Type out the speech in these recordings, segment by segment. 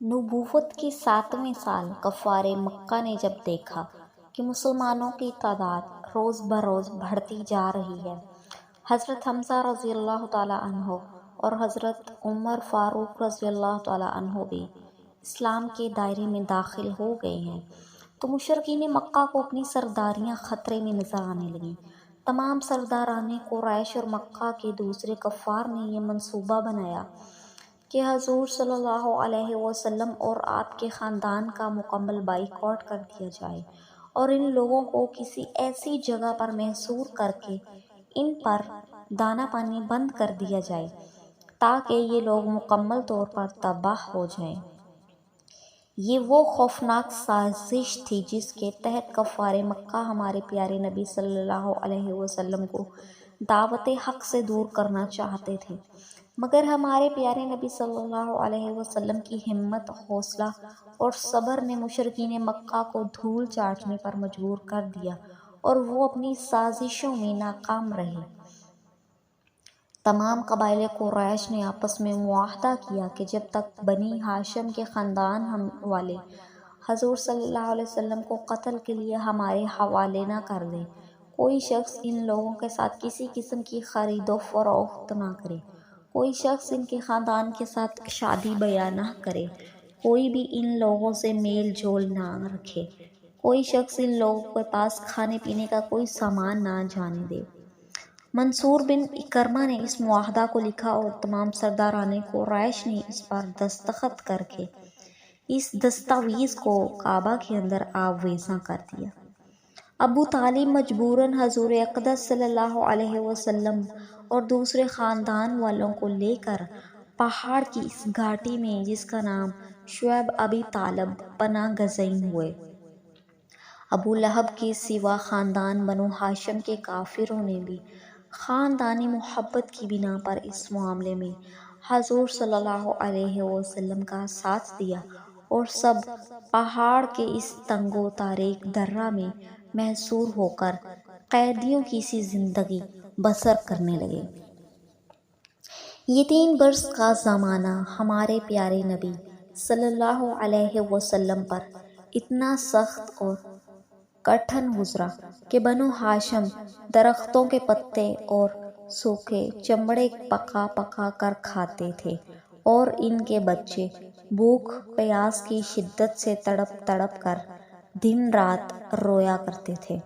नबूवत के 7वें साल कफ़ारे मक्का ने जब देखा कि मुसलमानों की तादाद रोज़ बरोज़ बढ़ती जा रही है, हज़रत हमज़ा रज़ी अल्लाह तआला अन्हो और हज़रत उमर फ़ारूक रज़ी अल्लाह तआला अन्हो भी इस्लाम के दायरे में दाखिल हो गए हैं, तो मुशरिकीन मक्का को अपनी सरदारियां ख़तरे में नज़र आने लगीं। तमाम सरदारान कुरैश और मक्का के दूसरे कफ़ार ने यह मंसूबा बनाया कि हजूर सल्लल्लाहु अलैहि वसल्लम और आपके ख़ानदान का मुकम्मल बाइकआउट कर दिया जाए और इन लोगों को किसी ऐसी जगह पर महसूर करके इन पर दाना पानी बंद कर दिया जाए ताकि ये लोग मुकम्मल तौर पर तबाह हो जाएं। ये वो खौफनाक साजिश थी जिसके तहत कफ़ारे मक्का हमारे प्यारे नबी सल्लल्लाहु अलैहि वसल्लम को दावत हक़ से दूर करना चाहते थे, मगर हमारे प्यारे नबी सल्लल्लाहु अलैहि वसल्लम की हिम्मत, हौसला और सब्र ने मुशरिकीन मक्का को धूल चाटने पर मजबूर कर दिया और वो अपनी साजिशों में नाकाम रहे। तमाम कबाइल कुरैश ने आपस में मुआहदा किया कि जब तक बनी हाशिम के ख़ानदान हम वाले हजूर सल्लल्लाहु अलैहि वसल्लम को कत्ल के लिए हमारे हवाले ना कर दे, कोई शख्स इन लोगों के साथ किसी किस्म की खरीदो फरोख्त ना करे, कोई शख्स इनके ख़ानदान के साथ शादी बयां ना करे, कोई भी इन लोगों से मेल जोल ना रखे, कोई शख्स इन लोगों के पास खाने पीने का कोई सामान ना जाने दे। मंसूर बिन इकरमा ने इस मुआहदा को लिखा और तमाम सरदारान कुरैश ने इस पर दस्तखत करके इस दस्तावेज़ को काबा के अंदर आवेज़ा कर दिया। अबू तालिब मजबूरन हजूर अक़दस सल्लल्लाहु अलैहि वसल्लम और दूसरे ख़ानदान वालों को लेकर पहाड़ की इस घाटी में, जिसका नाम शुएब अबी तालब, पनाह गज़ीन हुए। अबू लहब के सिवा ख़ानदान बनु हाशिम के काफिरों ने भी ख़ानदानी मोहब्बत की बिना पर इस मामले में हजूर सल्लल्लाहु अलैहि वसल्लम का साथ दिया और सब पहाड़ के इस तंगो तारीक दर्रा में महसूर होकर कैदियों की सी जिंदगी बसर करने लगे। ये 3 बरस का ज़माना हमारे प्यारे नबी सल्लल्लाहु अलैहि वसल्लम पर इतना सख्त और कठिन गुजरा कि बनु हाशिम दरख्तों के पत्ते और सूखे चमड़े पका पका कर खाते थे और इनके बच्चे भूख प्यास की शिद्दत से तड़प तड़प कर दिन रात रोया करते थे।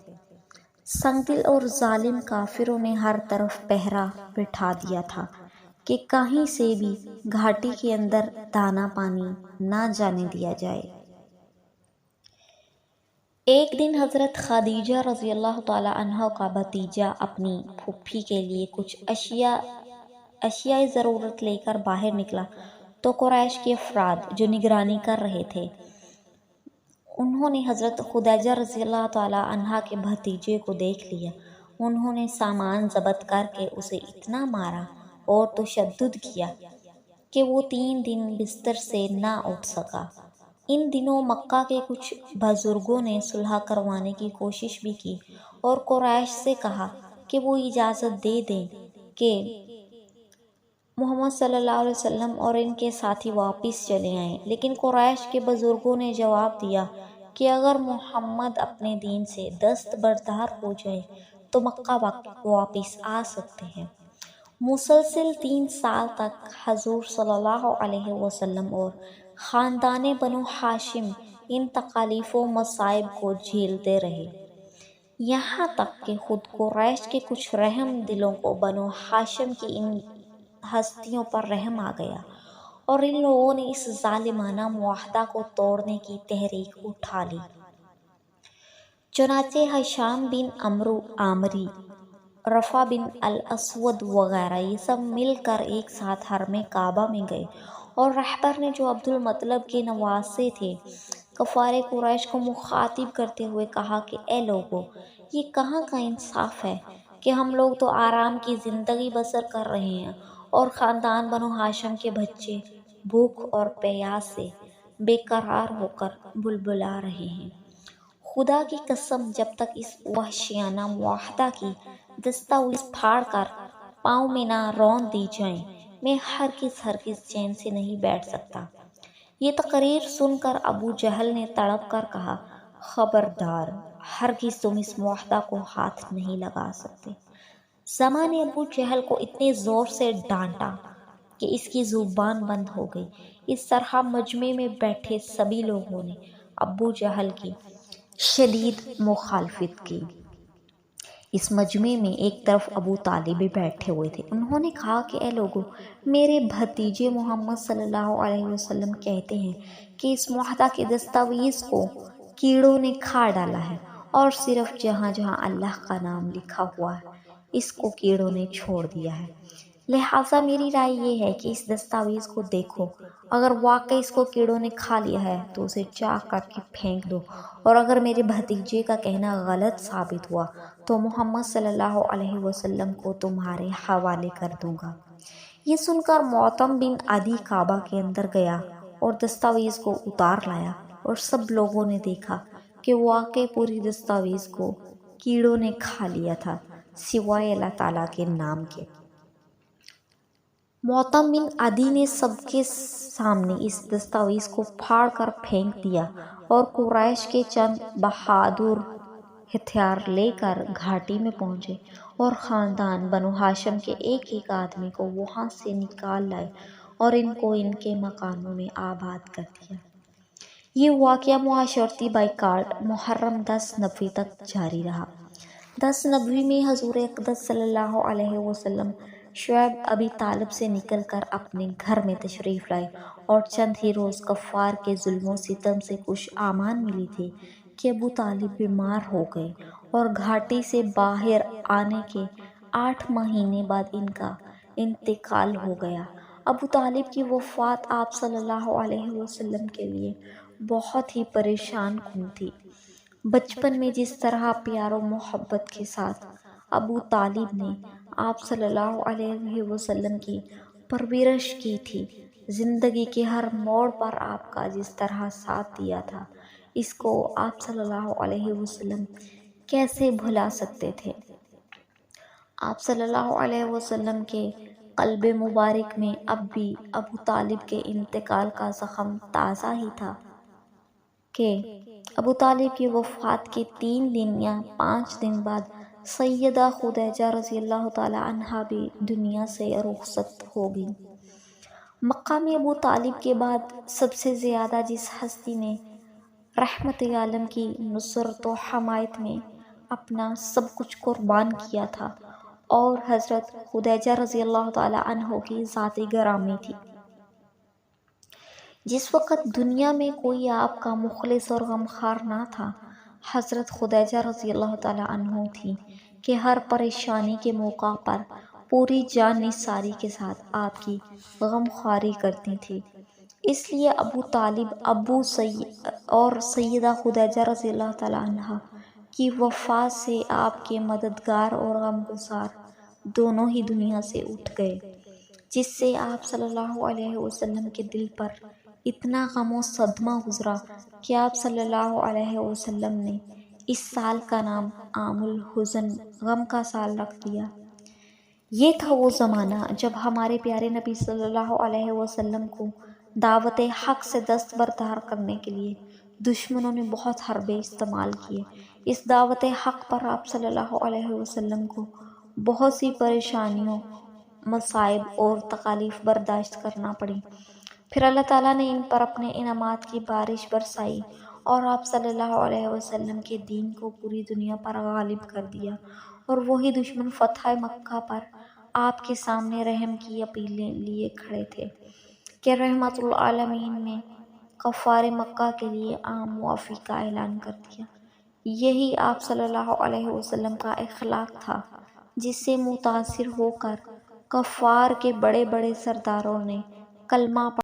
संगदिल और जालिम काफिरों ने हर तरफ पहरा बिठा दिया था कि कहीं से भी घाटी के अंदर दाना पानी ना जाने दिया जाए। एक दिन हज़रत खदीजा रज़ी अल्लाह तआला अन्हा का भतीजा अपनी फूफी के लिए कुछ अशियाए ज़रूरत लेकर बाहर निकला तो कुरैश के अफराद जो निगरानी कर रहे थे, उन्होंने हज़रत खुदैजा रज़ी अल्लाह तआला अन्हा के भतीजे को देख लिया। उन्होंने सामान ज़ब्त करके उसे इतना मारा और तशद्दुद किया कि वो 3 दिन बिस्तर से ना उठ सका। इन दिनों मक्का के कुछ बुजुर्गों ने सुलह करवाने की कोशिश भी की और कुरैश से कहा कि वो इजाज़त दे दें कि मोहम्मद सल्लल्लाहु अलैहि वसल्लम और इनके साथी वापस चले आएं, लेकिन कुरैश के बुजुर्गों ने जवाब दिया कि अगर मोहम्मद अपने दीन से दस्तबरदार हो जाए तो मक्का वापस आ सकते हैं। मुसलसिल 3 साल तक हजूर सल्लल्लाहु अलैहि वसल्लम और ख़ानदान बनु हाशिम इन तकालीफ़ों मसाइब को झेलते रहे, यहाँ तक कि खुद कुरैश के कुछ रहम दिलों को बनु हाशिम की इन हस्तियों पर रहम आ गया और इन लोगों ने इस जालिमाना मुआहदा को तोड़ने की तहरीक उठा ली। चुनाचे हिशाम बिन अमरू आमरी, रफ़ा बिन अल असवद वगैरह ये सब मिलकर एक साथ हरमे काबा में गए और रहबर ने, जो अब्दुल मतलब के नवासे थे, कफ़ारे कुरैश को मुखातिब करते हुए कहा कि ए लोगों, ये कहाँ का इंसाफ है कि हम लोग तो आराम की ज़िंदगी बसर कर रहे हैं और ख़ानदान बनु हाशिम के बच्चे भूख और प्यास से बेकरार होकर बुलबुला रहे हैं। खुदा की कसम, जब तक इस वहशियाना मुआहदा की दस्तावेज़ फाड़ कर पाँव में ना रौंद दी जाएं, मैं हरगिज़ चैन से नहीं बैठ सकता। یہ تقریر سن کر ابو جہل نے تڑپ کر کہا، خبردار، ہرگز تم اس معاہدہ کو ہاتھ نہیں لگا سکتے۔ زما نے ابو جہل کو اتنے زور سے ڈانٹا کہ اس کی زبان بند ہو گئی۔ اس طرح مجمع میں بیٹھے سبھی لوگوں نے ابو جہل کی شدید مخالفت کی۔ اس مجمع میں ایک طرف ابو طالب بھی بیٹھے ہوئے تھے۔ انہوں نے کہا کہ اے لوگو، میرے بھتیجے محمد صلی اللہ علیہ وسلم کہتے ہیں کہ اس معاہدہ کے دستاویز کو کیڑوں نے کھا ڈالا ہے، اور صرف جہاں جہاں اللہ کا نام لکھا ہوا ہے اس کو کیڑوں نے چھوڑ دیا ہے۔ لہٰذا میری رائے یہ ہے کہ اس دستاویز کو دیکھو، اگر واقعی اس کو کیڑوں نے کھا لیا ہے تو اسے چاک کر کے پھینک دو، اور اگر میرے بھتیجے کا کہنا غلط ثابت ہوا تو محمد صلی اللہ علیہ وسلم کو تمہارے حوالے کر دوں گا۔ یہ سن کر معتم بن عدی کعبہ کے اندر گیا اور دستاویز کو اتار لایا، اور سب لوگوں نے دیکھا کہ واقعی پوری دستاویز کو کیڑوں نے کھا لیا تھا سوائے اللہ تعالیٰ کے نام کے۔ معتم بن عدی نے سب کے سامنے اس دستاویز کو پھاڑ کر پھینک دیا، اور قریش کے چند بہادر ہتھیار لے کر گھاٹی میں پہنچے اور خاندان بنو ہاشم کے ایک ایک آدمی کو وہاں سے نکال لائے اور ان کو ان کے مکانوں میں آباد کر دیا۔ یہ واقعہ معاشرتی بائیکاٹ محرم 10 نبوی تک جاری رہا۔ 10 نبوی میں حضور اقدس صلی اللہ علیہ وسلم شعیب ابی طالب سے نکل کر اپنے گھر میں تشریف لائے، اور چند ہی روز کفار کے ظلم و ستم سے کچھ امان ملی تھی کہ ابو طالب بیمار ہو گئے، اور گھاٹی سے باہر آنے کے 8 مہینے بعد ان کا انتقال ہو گیا۔ ابو طالب کی وفات آپ صلی اللہ علیہ وسلم کے لیے بہت ہی پریشان کن تھی۔ بچپن میں جس طرح پیار و محبت کے ساتھ ابو طالب نے آپ صلی اللہ علیہ وسلم کی پرورش کی تھی، زندگی کے ہر موڑ پر آپ کا جس طرح ساتھ دیا تھا، اس کو آپ صلی اللہ علیہ وسلم کیسے بھلا سکتے تھے؟ آپ صلی اللہ علیہ وسلم کے قلب مبارک میں اب بھی ابو طالب کے انتقال کا زخم تازہ ہی تھا کہ ابو طالب کی وفات کے 3 دن یا 5 دن بعد سیدہ خدیجہ رضی اللہ تعالی عنہا بھی دنیا سے رخصت ہو گئیں۔ مکہ میں ابو طالب کے بعد سب سے زیادہ جس ہستی نے رحمت عالم کی نصرت و حمایت میں اپنا سب کچھ قربان کیا تھا، اور حضرت خدیجہ رضی اللہ تعالی عنہ کی ذات گرامی تھی۔ جس وقت دنیا میں کوئی آپ کا مخلص اور غمخوار نہ تھا، حضرت خدیجہ رضی اللہ تعالی عنہ تھی کہ ہر پریشانی کے موقع پر پوری جان نثاری کے ساتھ آپ کی غمخواری کرتی تھی۔ اس لیے ابو طالب اور سیدہ خدیجہ رضی اللہ تعالی عنہا کی وفات سے آپ کے مددگار اور غمگسار دونوں ہی دنیا سے اٹھ گئے، جس سے آپ صلی اللہ علیہ وسلم کے دل پر اتنا غم و صدمہ گزرا کہ آپ صلی اللہ علیہ وسلم نے اس سال کا نام عام الحزن، غم کا سال رکھ دیا۔ یہ تھا وہ زمانہ جب ہمارے پیارے نبی صلی اللہ علیہ وسلم کو دعوت حق سے دستبردار کرنے کے لیے دشمنوں نے بہت حربے استعمال کیے۔ اس دعوت حق پر آپ صلی اللہ علیہ وسلم کو بہت سی پریشانیوں، مصائب اور تکالیف برداشت کرنا پڑی۔ پھر اللہ تعالیٰ نے ان پر اپنے انعامات کی بارش برسائی، اور آپ صلی اللہ علیہ وسلم کے دین کو پوری دنیا پر غالب کر دیا، اور وہی دشمن فتح مکہ پر آپ کے سامنے رحم کی اپیلیں لیے کھڑے تھے کہ رحمت العالمین میں کفار مکہ کے لیے عام معافی کا اعلان کر دیا۔ یہی آپ صلی اللہ علیہ وسلم کا اخلاق تھا، جس سے متاثر ہو کر کفار کے بڑے بڑے سرداروں نے کلمہ